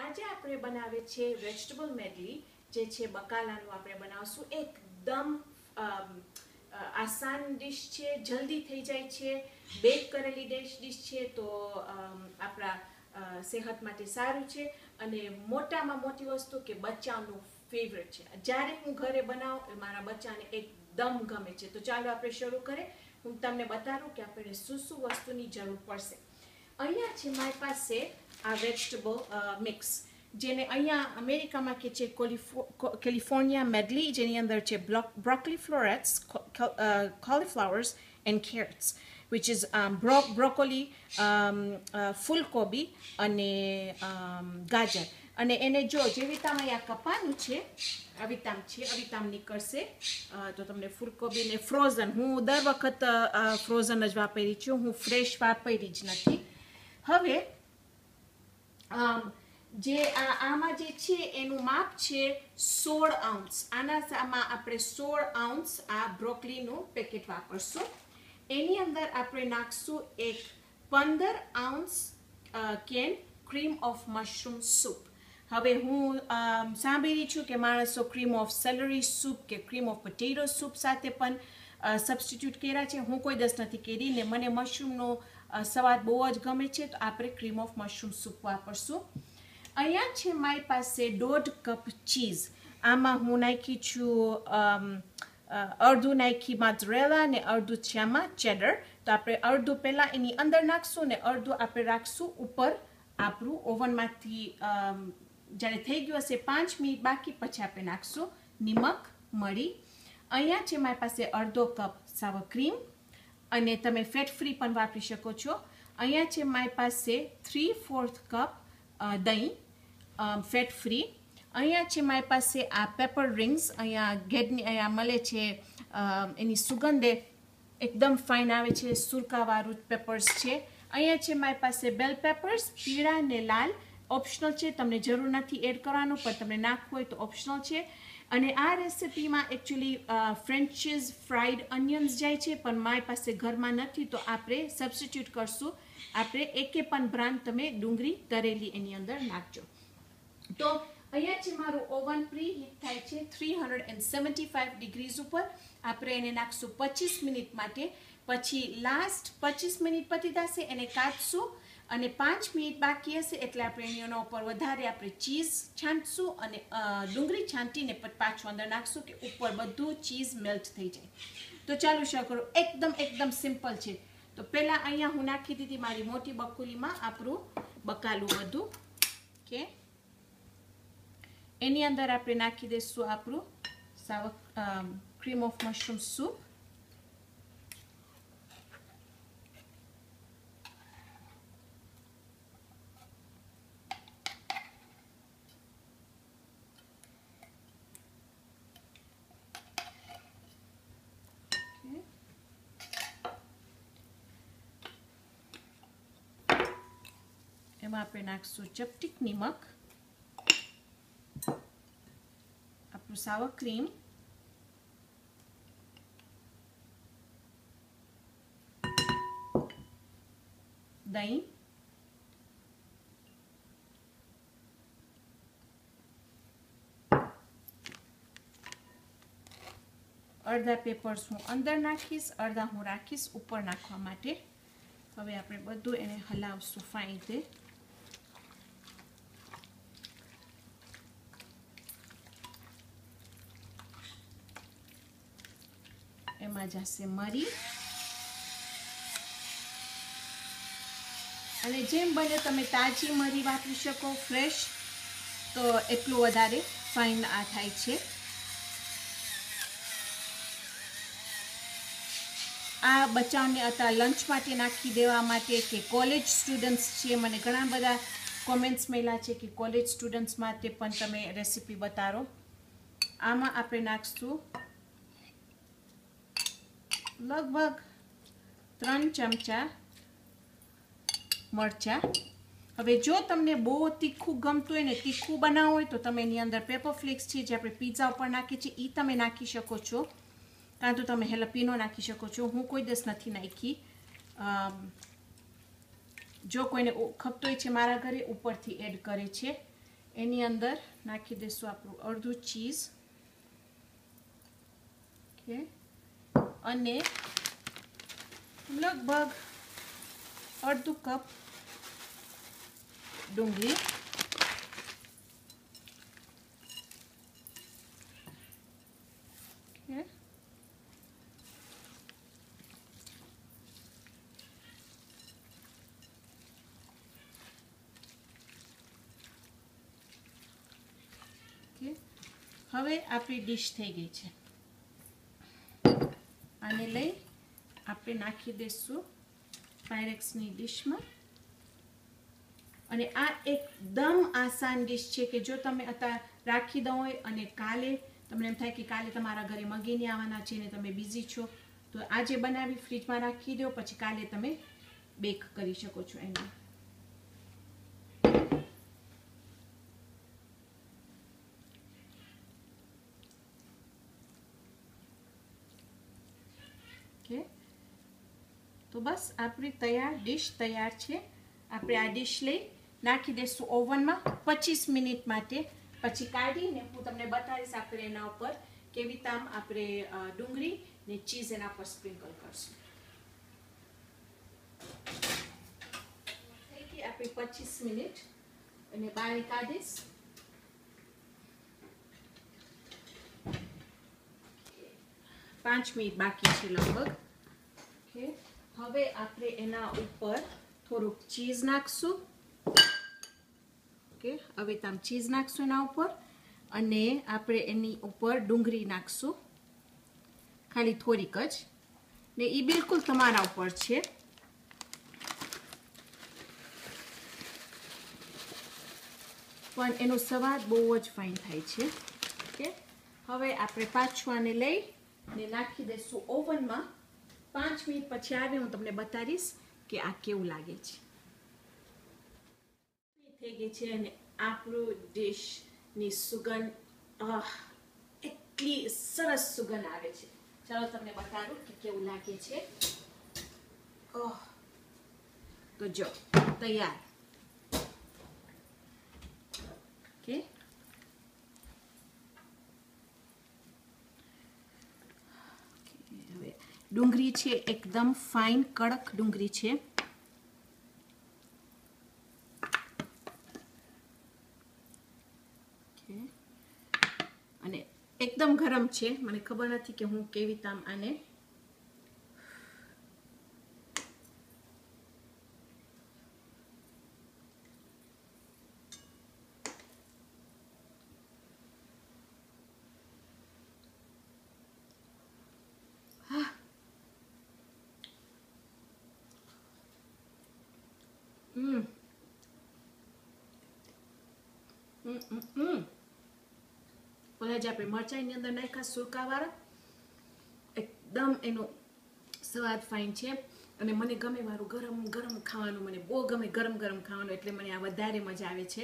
આજે આપણે બનાવે છે વેજીટેબલ મેડલી, જે છે બકાલાનું આપણે બનાવશું. એકદમ આસાન ડિશ છે, જલ્દી થઈ જાય છે, બેક કરેલી ડિશ છે, તો આપણા સેહત માટે સારું છે. અને મોટામાં મોટી વસ્તુ કે બચ્ચાનું ફેવરેટ છે. જ્યારે હું ઘરે બનાવું એ મારા બચ્ચાને એકદમ ગમે છે. તો ચાલો આપણે શરૂ કરીએ. હું તમને બતાવું કે આપણે શું શું વસ્તુની જરૂર પડશે. અહીંયા છે મારી પાસે આ વેજીટેબલ મિક્સ, જેને અહીંયા અમેરિકામાં કે છે કેલિફોર્નિયા મેડલી, જેની અંદર છે broccoli florets, cauliflowers and carrots, which is broccoli, ફૂલકોબી અને ગાજર. અને એને જો જેવી રીતે અહીંયા કપાનું છે અવિતામ નીકળશે. તો તમને ફૂલકોબી ને ફ્રોઝન, હું દર વખત ફ્રોઝન જ વાપરી છું, હું ફ્રેશ વાપરી જ નથી. હવે જે આમાં જે છે એનું માપ છે 16 ounce. આમાં આપણે 16 ounce આ બ્રોકોલીનું પેકેટ વાપરશું. એની અંદર આપણે નાખશું એક 15 ounce can cream of mushroom soup. હવે હું સાંભળી છું કે માણસો ક્રીમ ઓફ સેલરી સૂપ કે ક્રીમ ઓફ પોટેટો સૂપ સાથે પણ સબસ્ટિટ્યૂટ કર્યા છે. હું કોઈ દસ નથી કરી ને મને મશરૂમનો સ્વાદ બહુ જ ગમે છે, તો આપણે ક્રીમ ઓફ મશરૂમ સૂપ વાપરશું. અહીંયા છે મારી પાસે 1.5 કપ ચીઝ. આમાં હું નાખી છું અડધું નાખી મોઝરેલા ને અડધું છે આમાં ચેડર. તો આપણે અડધું પહેલાં એની અંદર નાખશું ને અડધું આપણે રાખશું ઉપર આપણું ઓવનમાંથી. જ્યારે થઈ ગયું હશે 5 મિનિટ બાકી, પછી આપણે નાખશું નિમક, મરી. અહીંયા છે મારી પાસે અડધો કપ સાવર ક્રીમ, અને તમે ફેટ ફ્રી પણ વાપરી શકો છો. અહીંયા છે મારી પાસે 3/4 કપ દહીં, ફેટ ફ્રી. અહીંયા છે મારી પાસે આ પેપર રિંગ્સ, અહીંયા મળે છે. એની સુગંધે એકદમ ફાઇન આવે છે, સુરકાવાળું પેપર્સ છે. અહીંયા છે મારી પાસે બેલ પેપર્સ, પીળા ને લાલ. ઓપ્શનલ છે, તમને જરૂર નથી એડ કરવાનું, પણ તમને નાખવું હોય તો ઓપ્શનલ છે. અને આ રેસિપીમાં એકચ્યુઅલી ફ્રેન્ચ ચીઝ ફ્રાઈડ અનિયન્સ જાય છે, પણ મારી પાસે ઘરમાં નથી, તો આપણે સબસ્ટિટ્યૂટ કરશું. આપણે એકે પણ બ્રાન્ડ તમે ડુંગળી તરેલી એની અંદર નાખજો. તો અહીંયા છે મારું ઓવન પ્રી હીટ થાય છે 375 ડિગ્રીઝ ઉપર. આપણે એને નાખશું 25 મિનિટ માટે. પછી લાસ્ટ 25 મિનિટ પતી જશે એને કાઢશું, અને 5 મિનિટ બાકી હશે એટલે આપણે એના ઉપર વધારે આપણે ચીઝ છાંટશું અને ડુંગળી છાંટીને પાછું અંદર નાખશું કે ઉપર બધું ચીઝ મેલ્ટ થઈ જાય. તો ચાલો શરૂ કરો. એકદમ સિમ્પલ છે. તો પહેલાં અહીંયા હું નાખી દીધી મારી મોટી બકુલીમાં આપણું બકાલું બધું. ઓકે, એની અંદર આપણે નાખી દઈશું આપણું ક્રીમ ઓફ મશરૂમ સૂપ. એમાં આપણે નાખશું ચપટીક નિમક, આપણું સાવર ક્રીમ, દહીં, અડધા પેપર્સ હું અંદર નાખીશ, અડધા હું રાખીશ ઉપર નાખવા માટે. હવે આપણે બધું એને હલાવશું ફાઇન રીતે. એમાં જશે મરી, અને જેમ બને તમે તાજી મરી વાપરી શકો, ફ્રેશ, તો એટલું વધારે ફાઇન આ થાય છે. આ બચ્ચાઓને અત્યારે લંચ માટે નાખી દેવા માટે, કે કોલેજ સ્ટુડન્ટ્સ છે, મને ઘણા બધા કોમેન્ટ્સ મળ્યા છે કે કોલેજ સ્ટુડન્ટ્સ માટે પણ તમે રેસીપી બતાવો. આમાં આપણે નાખશું લગભગ 3 ચમચા મરચાં. હવે જો તમને બહુ તીખું ગમતું હોય ને, તીખું બનાવવું હોય, તો તમે એની અંદર પેપર ફ્લેક્સ છે જે આપણે પીઝા ઉપર નાખીએ છીએ, એ તમે નાખી શકો છો, કાં તો તમે હેલાપીનો નાખી શકો છો. હું કોઈ દિવસ નથી નાખી. જો કોઈને ખપતો હોય છે મારા ઘરે ઉપરથી એડ કરે છે. એની અંદર નાખી દઈશું આપણું અડધું ચીઝ, ઓકે, અને લગભગ અડધું કપ ડુંગળી, ઓકે, હવે આપણી ડીશ થઈ ગઈ છે. આને લઈ આપણે નાખી દઈશું પાયરેક્સની ડીશમાં. અને આ એકદમ આસાન ડીશ છે કે જો તમે અત્યારે રાખી દો હોય અને કાલે તમને એમ થાય કે કાલે તમારા ઘરે મગીને આવવાના છે ને તમે બિઝી છો, તો આજે બનાવી ફ્રીજમાં રાખી દો, પછી કાલે તમે બેક કરી શકો છો એને. તો બસ આપણી ડીશ તૈયાર છે. આપણે આ ડીશ લઈ નાખી દઈશું ઓવનમાં 25 મિનિટ માટે. પછી કાઢીને હું તમને બતાવીશ આપણે એના ઉપર કેવી રીતે આપણે ડુંગળી ને ચીઝ એના પર સ્પ્રિંકલ કરશું. થઈ ગઈ આપણી 25 મિનિટ અને બહાર કાઢીશ. પાંચ મિનિટ બાકી છે લગભગ. ઓકે, હવે આપણે એના ઉપર થોડુંક ચીઝ નાખશું. ઓકે, હવે તમે ચીઝ નાખશું એના ઉપર અને આપણે એની ઉપર ડુંગળી નાખશું, ખાલી થોડીક જ, ને એ બિલકુલ તમારા ઉપર છે. પણ એનો સ્વાદ બહુ જ ફાઇન થાય છે. ઓકે, હવે આપણે પાછું આને લઈ ને નાખી દઈશું ઓવનમાં. 5 મિનિટ પછી આવી હું તમને બતાવીશ કે આ કેવું લાગે છે. થઈ ગઈ છે અને આપણું ડીશની સુગંધ એટલી સરસ સુગંધ આવે છે. ચાલો તમને બતાવું કે કેવું લાગે છે. તો જો તૈયાર. ઓકે, હવે ડુંગળી છે એકદમ ફાઇન કડક ડુંગળી છે. અને એકદમ ગરમ છે. મને ખબર નથી કે હું કેવી રીતે આને પેલા જે આપણે મરચાઈની અંદર નાખ્યા સુરકાવાળા, એકદમ એનો સ્વાદ ફાઇન છે. અને મને ગમે મારું ગરમ ગરમ ખાવાનું, મને બહુ ગમે ગરમ ગરમ ખાવાનું, એટલે મને આ વધારે મજા આવે છે.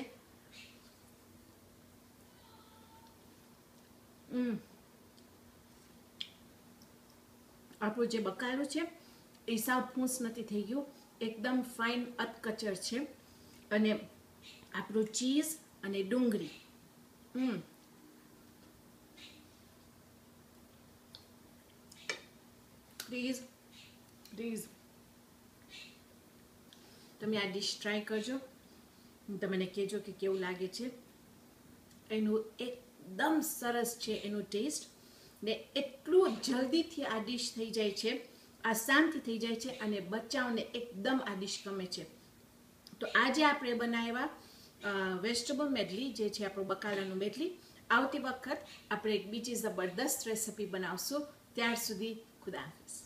આપણું જે બકાલું છે એ સાવ ફૂંસ નથી થઈ ગયું, એકદમ ફાઇન અધકચર છે. અને આપણું ચીઝ અને ડુંગળી પ્લીઝ તમે આ ડીશ ટ્રાય કરજો, તમને કહેજો કે કેવું લાગે છે. એનું એકદમ સરસ છે એનું ટેસ્ટ, ને એટલું જલ્દીથી આ ડીશ થઈ જાય છે, આસાનથી થઈ જાય છે, અને બચ્ચાઓને એકદમ આ ડીશ ગમે છે. તો આજે આપણે બનાવ્યા વેજીટેબલ મેડલી, જે છે આપણું બકાલાનું મેડલી. આવતી વખત આપણે એક બીજી જબરદસ્ત રેસીપી બનાવશું. ત્યાર સુધી ખુદા હાફિઝ.